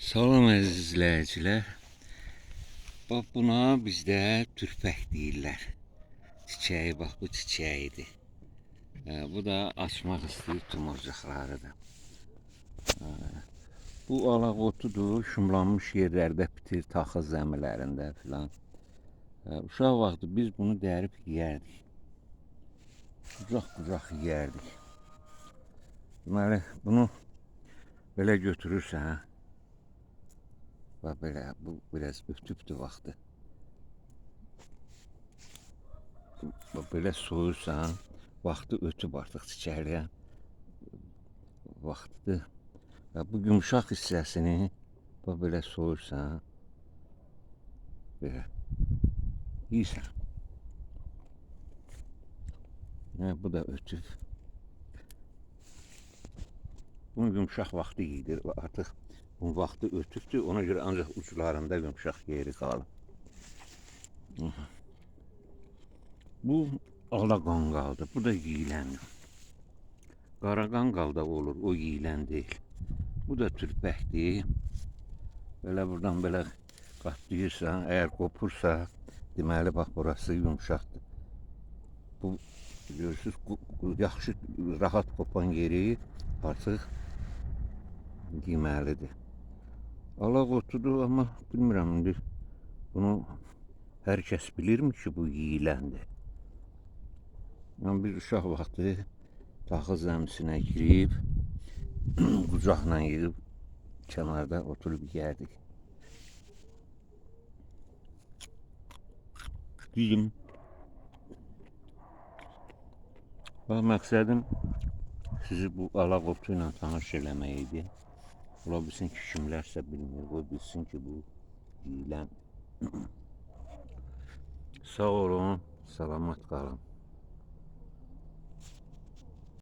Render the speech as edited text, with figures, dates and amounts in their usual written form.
Salam əziz izləyicilər. Bax buna bizdə türpək deyirlər. Çiçəyi bax bu çiçəyidir. Bu da açmaq istəyir tumurcuqları da. Bu alaqotudur, şumlanmış yerlərdə bitir, taxıl zəmilərində filan. Uşaq vaxtı biz bunu dərib yeyərdik. Qucaq-qucaq yeyərdik. Deməli, bunu belə götürürsən, bax belə, bu biraz ötübdür vaxtı. Bax belə soyursan, vaxtı ötüb artıq çiçəkliyə vaxtıdır. Və bu yumuşaq hissəsini bax belə soyursan, belə yeyirsən. Bu da ötüb. Bunun yumuşaq vaxtı yedir. Artıq bunun vaxtı ötübdür. Ona görə ancaq uclarında yumuşaq yeri qalır. Bu ala qanqaldır. Bu da yeyiləndir. Qara qanqal da olur. O yeyilən deyil. Bu da türpəkdir. Belə buradan belə qatlayırsan, əgər qopursa, deməli bax burası yumuşaqdır. Bu görürsünüz, yaxşı, rahat qopan yeri artıq yeməlidir. Alaq otudur, amma bilmirəm indi bunu hər kəs bilirmi ki, bu yeyiləndir. Biz uşaq vaxtı taxıl zəmisinə girib, qucaqla yığıb kənarda oturub yeyərdik. Deyim, bax məqsədim sizi bu alaq otu ilə tanış eləmək idi. Ola bilsin ki, kimlərsə bilmir, o bilsin ki, bu yeyilən. Sağ olun, salamat qalın.